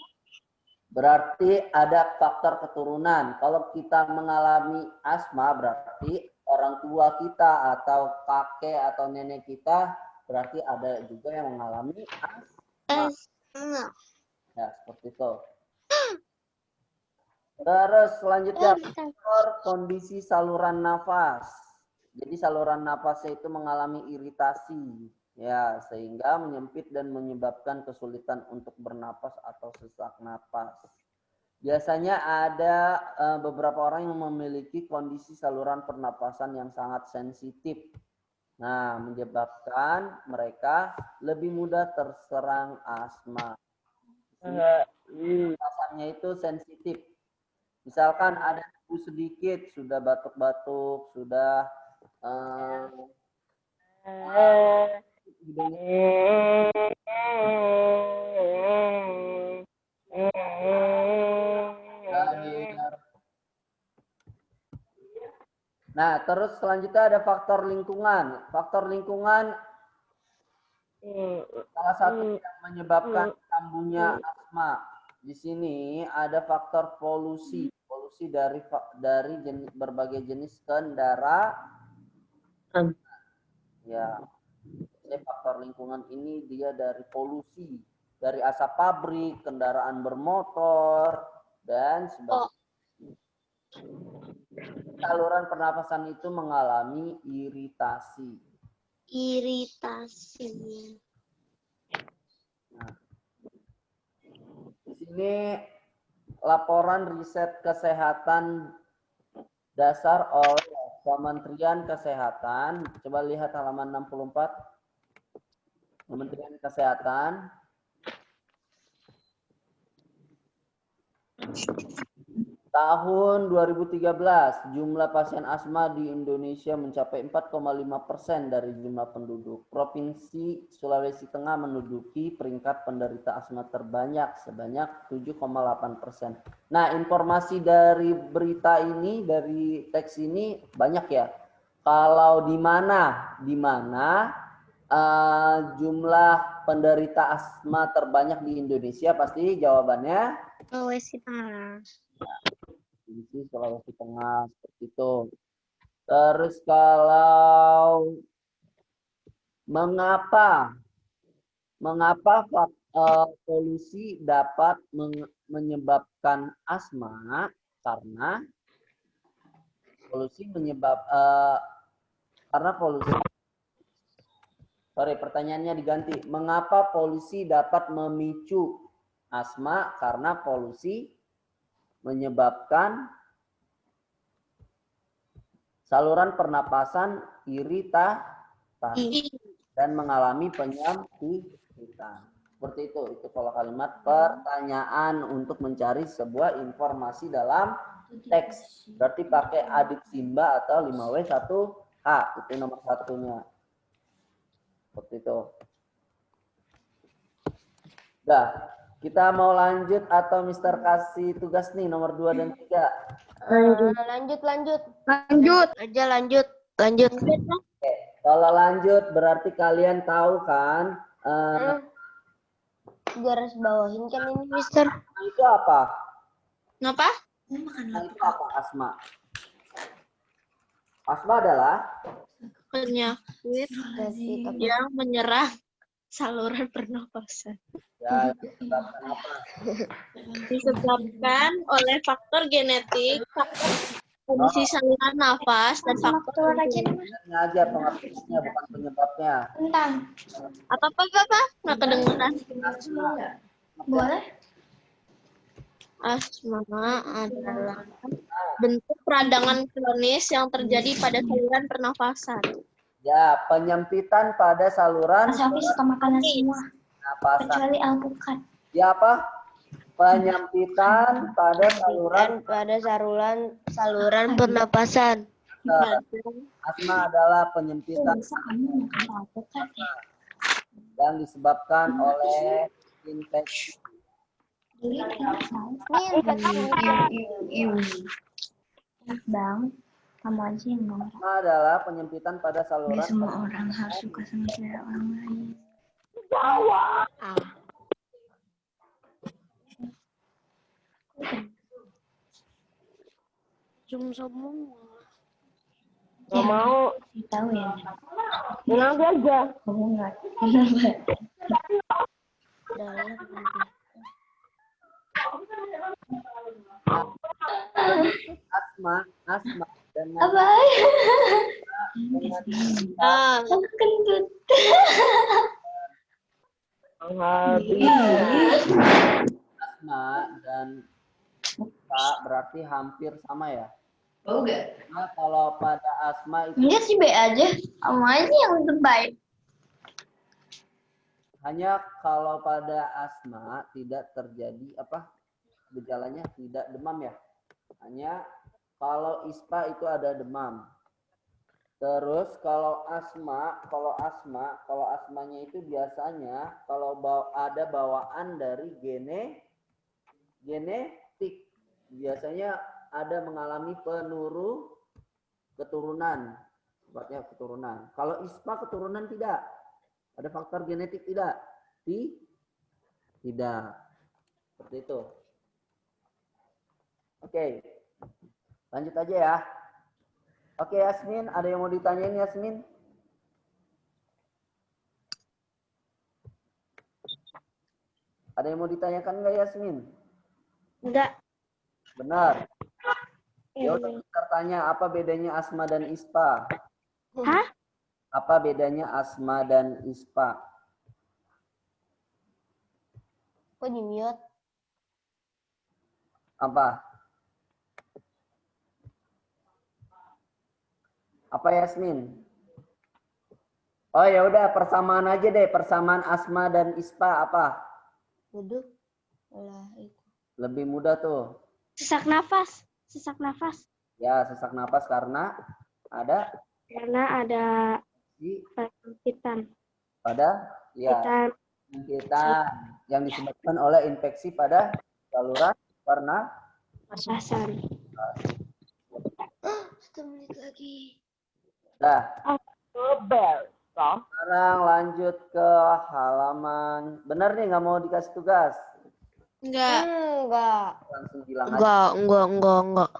berarti ada faktor keturunan. Kalau kita mengalami asma berarti orang tua kita atau kakek atau nenek kita berarti ada juga yang mengalami asma. Ya, seperti itu. Terus selanjutnya faktor kondisi saluran nafas. Jadi saluran nafasnya itu mengalami iritasi ya sehingga menyempit dan menyebabkan kesulitan untuk bernapas atau sesak napas. Biasanya ada beberapa orang yang memiliki kondisi saluran pernapasan yang sangat sensitif. Nah, menyebabkan mereka lebih mudah terserang asma. Pernapasannya itu sensitif. Misalkan ada debu sedikit, sudah batuk-batuk, sudah Nah, terus selanjutnya ada faktor lingkungan. Faktor lingkungan salah satu yang menyebabkan kambuhnya asma. Di sini ada faktor polusi. Polusi dari berbagai jenis kendaraan. Ya, faktor lingkungan ini dia dari polusi, dari asap pabrik, kendaraan bermotor, dan sebagainya. Saluran pernapasan itu mengalami iritasi. Iritasi. Nah, di sini laporan riset kesehatan dasar oleh Kementerian Kesehatan. Coba lihat halaman 64. Kementerian Kesehatan. Tahun 2013, jumlah pasien asma di Indonesia mencapai 4,5% dari jumlah penduduk. Provinsi Sulawesi Tengah menduduki peringkat penderita asma terbanyak sebanyak 7,8%. Nah, informasi dari berita ini, dari teks ini banyak ya. Kalau di mana jumlah penderita asma terbanyak di Indonesia, pasti jawabannya Sulawesi Tengah. Provinsi Sulawesi Tengah, seperti itu. Terus kalau mengapa polusi dapat menyebabkan asma? Karena polusi pertanyaannya diganti. Mengapa polusi dapat memicu asma? Karena polusi menyebabkan saluran pernapasan iritasi dan mengalami penyempitan. Seperti itu kalau kalimat pertanyaan untuk mencari sebuah informasi dalam teks. Berarti pakai adiksimba atau 5W1H. Itu nomor satunya. Seperti itu. Udah. Kita mau lanjut atau Mister kasih tugas nih nomor 2 dan 3? Lanjut. Oke. Kalau lanjut berarti kalian tahu kan Garis bawahin kan ini, Mister. itu apa? Kenapa? Itu apa asma? Asma adalah Penyakit yang menyerang saluran pernapasan. ya disebabkan apa? Disebabkan oleh faktor genetik, faktor kondisi saluran nafas, dan faktor lingkungan. Ini aja pengertiannya bukan penyebabnya. Apa? Nggak kedengeran. Boleh? Asma adalah bentuk peradangan kronis yang terjadi pada saluran pernafasan. Ya, penyempitan pada saluran Sapi suka makanan semua, pernapasan. kecuali alpukat. Ya apa? Penyempitan pada saluran pernapasan. Asma adalah penyempitan Bisa kamu makan alpukat ya? yang disebabkan oleh infeksi. Bang, kamu aja yang ngomong. Asma adalah penyempitan pada saluran. Gak semua orang harus suka sama cewek orang lain. Zoom semua. Gak mau. Tahu ya. Bilang aja. Kamu nggak. Asma dengan Apa? Kentut. asma dan Pak berarti hampir sama ya. Oh enggak. Nah, kalau pada asma itu Enggak sih, B aja. Kamu aja yang terbaik. hanya kalau pada asma tidak terjadi gejalanya tidak demam ya. Hanya kalau ispa itu ada demam. Terus kalau asmanya itu biasanya kalau ada bawaan dari genetik. Biasanya ada mengalami keturunan. Sifatnya keturunan. Kalau ISPA keturunan tidak. Ada faktor genetik tidak? Tidak. Seperti itu. Oke. Lanjut aja ya. Oke, Yasmin, ada yang mau ditanyain, Yasmin? Ada yang mau ditanyakan nggak, Yasmin? Enggak. Benar. Ya udah, kita tanya apa bedanya asma dan ispa? Hah? Apa bedanya asma dan ispa? Kok di-mute? Apa? Apa, Yasmin? Oh ya udah, persamaan aja deh, persamaan asma dan ispa apa? Duduk. Lah, itu. Lebih mudah tuh. Sesak nafas. Sesak nafas. Ya, sesak napas karena ada Karena ada di penyempitan. pada ya kita yang disebabkan oleh infeksi pada saluran pernapasan. Setengah menit lagi. Nah, sekarang lanjut ke halaman. Benar nih, nggak mau dikasih tugas? Enggak. Enggak. Langsung bilang aja. Enggak. Enggak.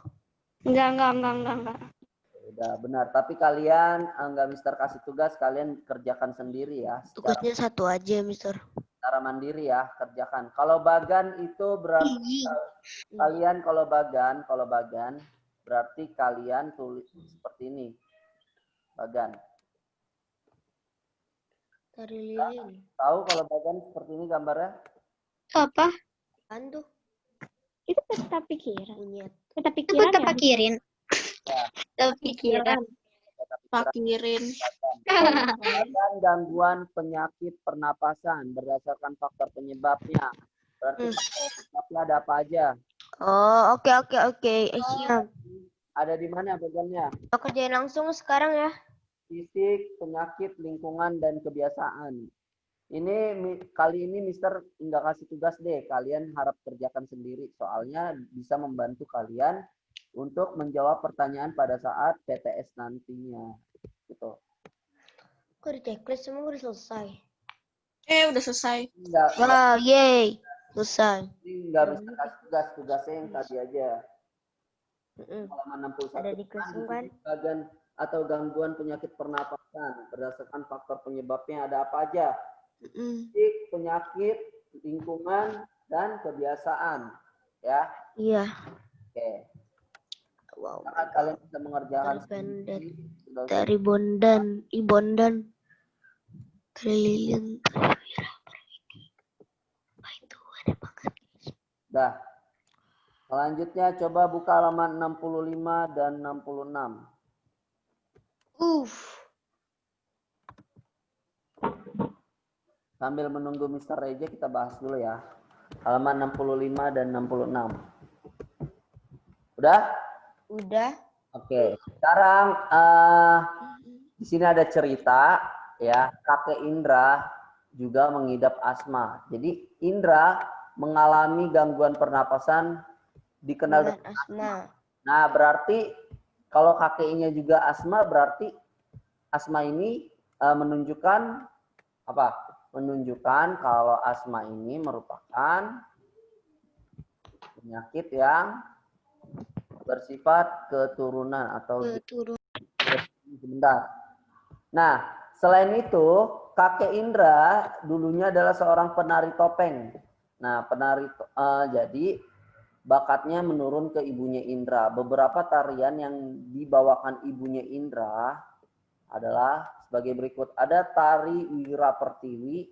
Udah benar. Tapi kalian nggak Mister kasih tugas, kalian kerjakan sendiri ya. Tugasnya satu aja, Mister. Secara mandiri ya, kerjakan. Kalau bagan itu berarti kalian kalau bagan berarti kalian tulis seperti ini. Bagan. Tari lilin. Tahu kalau bagan seperti ini gambarnya? Apa? Antuh. Itu peta pikiran. Punyet. Peta Aku pikiran tak ya? pikirin. Ya. Tak pikiran. Pakirin. Bagan gangguan penyakit pernapasan berdasarkan faktor penyebabnya. Berarti penyebabnya ada apa aja? Oh, oke. Siap. Ada di mana bagannya? Kita kerjain langsung sekarang ya. Fisik, penyakit, lingkungan, dan kebiasaan. Ini kali ini Mister nggak kasih tugas deh. Kalian harap kerjakan sendiri. Soalnya bisa membantu kalian untuk menjawab pertanyaan pada saat PTS nantinya. Gitu. Kok di checklist semua udah selesai? Udah selesai. Wah, yeay. Selesai. Ini nggak bisa kasih tugasnya yang tadi aja. Halaman 61. Ada di kelas kan? Bagan atau gangguan penyakit pernapasan berdasarkan faktor penyebabnya ada apa aja? Fisik, penyakit, lingkungan, dan kebiasaan. Ya. Iya. Oke. Wow. Kalian bisa mengerjakan Terpendet. sendiri. Dari Bondan, Ibondan. Tari lilin, tari wira. Apa itu? Ada banget. Dah. Selanjutnya coba buka halaman 65 dan 66. Sambil menunggu Mr. Reja kita bahas dulu ya. Halaman 65 dan 66. Udah? Udah. Oke. Sekarang di sini ada cerita ya, kakek Indra juga mengidap asma. Jadi Indra mengalami gangguan pernapasan dikenal dengan asma. Nah, berarti kalau kakeknya juga asma, berarti asma ini menunjukkan apa? Menunjukkan kalau asma ini merupakan penyakit yang bersifat keturunan atau sebentar. Nah, selain itu, kakek Indra dulunya adalah seorang penari topeng. Nah, jadi bakatnya menurun ke ibunya Indra. Beberapa tarian yang dibawakan ibunya Indra adalah sebagai berikut. Ada tari Wira Pertiwi.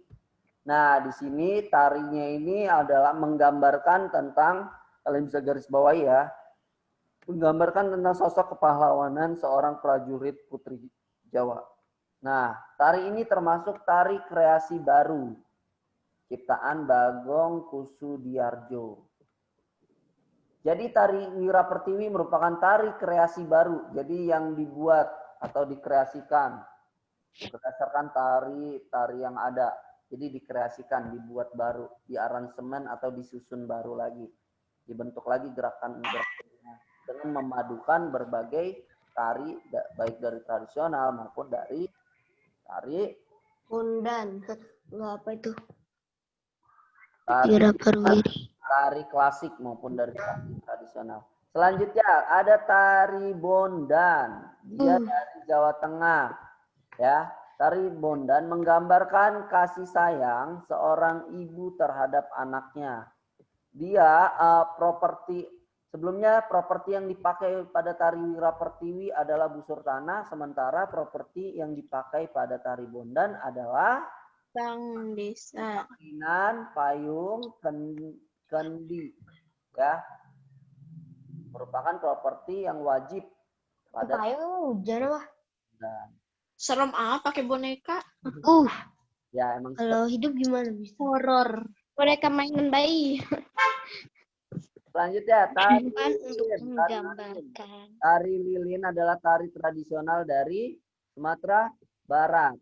Nah, di sini tarinya ini adalah menggambarkan tentang, kalian bisa garis bawahi ya, menggambarkan tentang sosok kepahlawanan seorang prajurit putri Jawa. Nah, tari ini termasuk tari kreasi baru, ciptaan Bagong Kusudiarjo. Jadi tari Wira Pertiwi merupakan tari kreasi baru, jadi yang dibuat atau dikreasikan berdasarkan tari yang ada. Jadi dikreasikan, dibuat baru, diaransemen atau disusun baru lagi. Dibentuk lagi gerakan-gerakannya dengan memadukan berbagai tari baik dari tradisional maupun dari tari Bondan. Nggak apa itu? tari, Kira perwiri. tari klasik maupun dari tari tradisional. Selanjutnya ada tari Bondan. Dia dari Jawa Tengah. Ya, tari Bondan menggambarkan kasih sayang seorang ibu terhadap anaknya. Dia sebelumnya properti yang dipakai pada tari Wirapertiwi adalah busur tanah, sementara properti yang dipakai pada tari Bondan adalah Bang Desa. kainan, payung, kendi. Ya, merupakan properti yang wajib pada Payung hujan apa? Bondan. Serem pakai boneka. Ya, emang Kalau hidup gimana bisa? Horor. Mereka mainan bayi. selanjutnya tari Bukan untuk lilin. menggambarkan. Tari lilin adalah tari tradisional dari Sumatera Barat.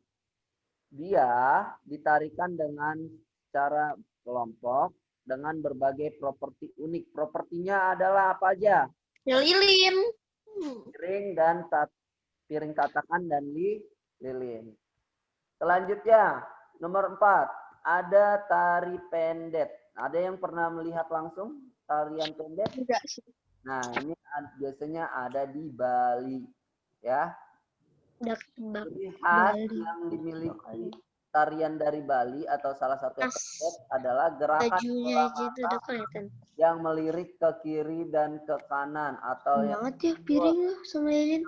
Dia ditarikan dengan cara kelompok dengan berbagai properti unik. Propertinya adalah apa aja? Lilin. Piring tatakan dan lilin. Selanjutnya, nomor 4, ada tari pendet. Ada yang pernah melihat langsung tarian pendet? Enggak sih. Nah, ini biasanya ada di Bali, ya. Ciri khas yang dimiliki tarian dari Bali atau salah satu yang pendet adalah gerakan Bajunya bola aja itu mata udah kelihatan. yang melirik ke kiri dan ke kanan atau yang Banget ya piringnya sama lilin.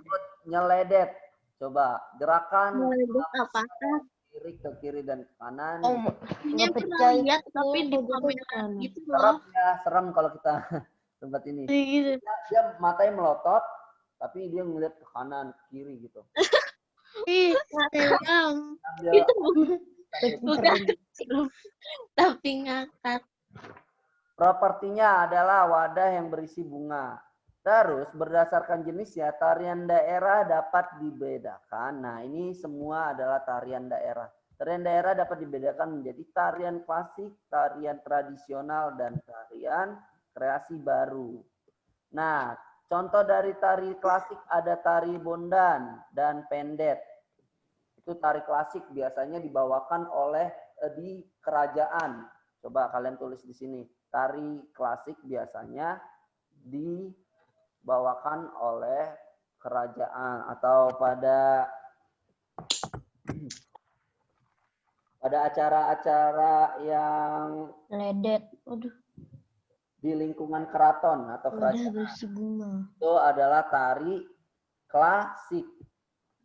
nyeledet. Coba gerakan Apa? lirik ke kiri dan ke kanan. Ini pernah lihat tapi di pameran gitu Serem loh. ya, serem kalau kita tempat ini. Gitu. Dia matanya melotot, tapi dia ngeliat ke kanan, ke kiri gitu. Ih, serem. Dia Bukan tapi ngangkat. propertinya adalah wadah yang berisi bunga. Terus berdasarkan jenisnya tarian daerah dapat dibedakan. Nah, ini semua adalah tarian daerah. Tarian daerah dapat dibedakan menjadi tarian klasik, tarian tradisional, dan tarian kreasi baru. Nah, contoh dari tari klasik ada tari Bondan dan pendet. Itu tari klasik biasanya dibawakan oleh di kerajaan. Coba kalian tulis di sini. Tari klasik biasanya dibawakan oleh kerajaan atau pada acara-acara yang Ledet. Waduh, di lingkungan keraton atau wadah kerajaan. berisi bunga. Itu adalah tari klasik.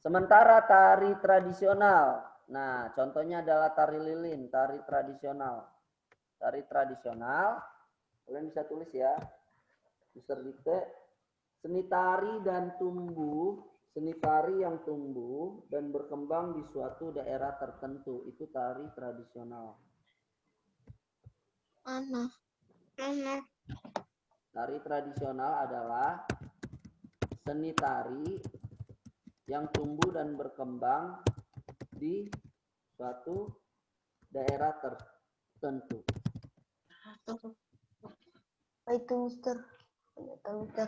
Sementara tari tradisional. Nah, contohnya adalah tari lilin, tari tradisional. Tari tradisional, kalian bisa tulis ya. Mister Dikte, seni tari dan tumbuh, seni tari yang tumbuh dan berkembang di suatu daerah tertentu. Itu tari tradisional. Mana? Tari tradisional adalah seni tari yang tumbuh dan berkembang di suatu daerah tertentu. Apa itu, Mister? Mister.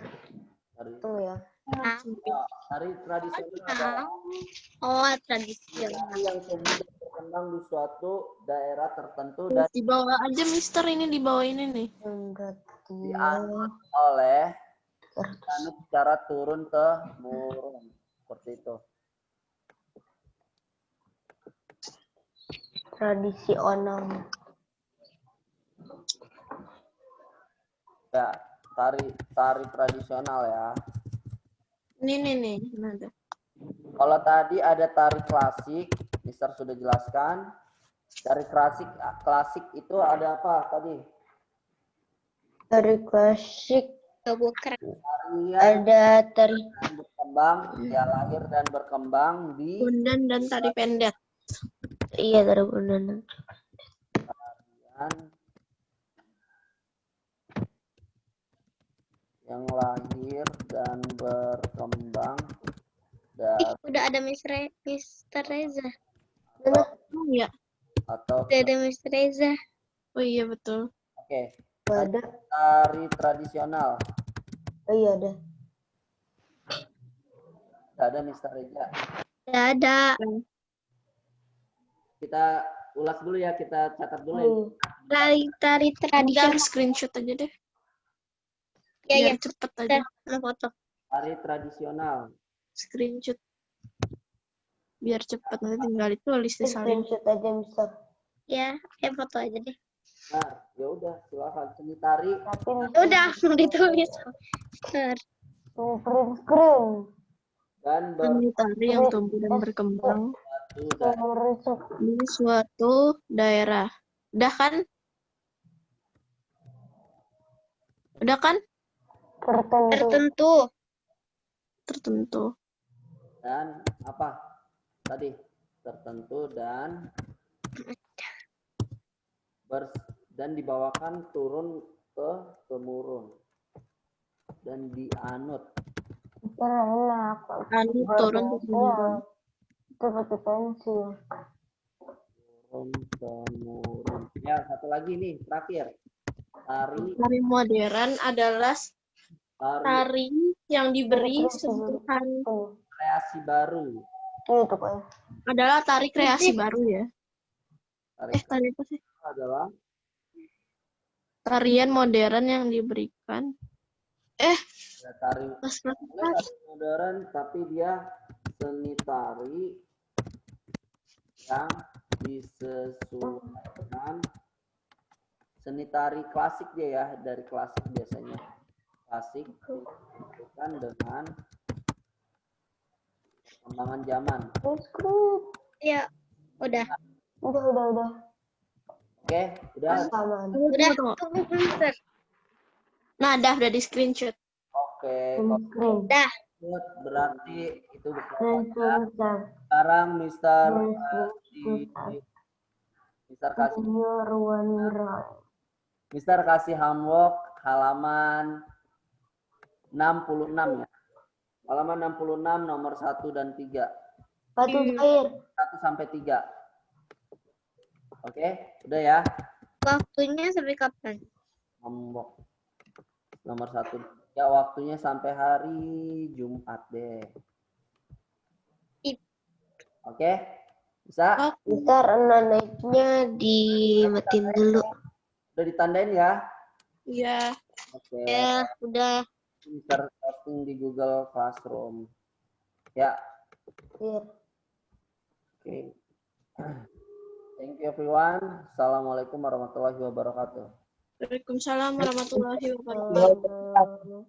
Tari, Itu ya. tari tradisional adalah Oh, tradisional. tari yang tumbuh dan berkembang di suatu daerah tertentu dan Di bawah aja Mister, ini di bawah ini nih. Enggak dianut oleh secara turun temurun seperti itu. tradisi onang. Ya, tari tradisional ya. Ini nih. Ada. Kalau tadi ada tari klasik, Mister sudah jelaskan. Tari klasik itu ada apa tadi? Tari klasik Tarian ada tari yang berkembang, ya lahir dan berkembang di Bondan dan tari pendet. iya tari bondan. tarian yang lahir dan berkembang dari Udah ada Mr. Reza. Oh iya. atau Udah ada Mr. Reza. Oh iya betul. oke. Ada. Tari tradisional. Oh iya ada. Tidak ada Mister Reja. Tidak ada. Kita ulas dulu ya, kita catat dulu ya. Tari tradisional. Screenshot aja deh. Ya, Biar cepet aja. Mau foto. Tari tradisional. Screenshot. Biar cepet nanti tinggal ditulis di salin. Screenshot aja, Mister. Ya, foto aja deh. Nah, ya udah silakan seni tari Tapi Udah, mau ditulis. Bener. print screen. dan Seni tari yang tumbuh dan berkembang bersatu di suatu daerah. Udah kan? Udah kan? Tertentu. Tertentu. dan apa tadi tertentu dan dan dibawakan turun ke temurun dan dianut. Enak. Anut turun ke temurun. Itu pakai pensil. Turun temurun. Ya, satu lagi nih terakhir. Tari modern adalah tari yang diberi sentuhan Kreasi baru. Itu kok. adalah tari kreasi baru ya. Tari apa sih? Adalah Tarian modern yang diberikan. tari modern, tapi dia seni tari yang disesuaikan. Seni tari klasik dia ya, dari klasik biasanya. Klasik bukan dengan perkembangan zaman. Ya, udah. Udah. Oke, udah. Sama. Udah, tunggu bentar. Nah, udah di screenshot. Oke, Screen. Dah. berarti itu Screen. sekarang Mister kasih homework halaman 66 ya. Halaman 66 nomor 1 dan 3. Batu air. 1 sampai 3. Oke, udah ya. Waktunya sampai kapan? Homework nomor 1. Ya, waktunya sampai hari Jumat deh. Oke? Bisa? Ntar naiknya dimatiin dulu. Udah ditandain ya? Iya. Oke. Ya, udah. Mister posting di Google Classroom. Ya. Iya. Oke. Thank you everyone. Assalamualaikum warahmatullahi wabarakatuh. Waalaikumsalam warahmatullahi wabarakatuh.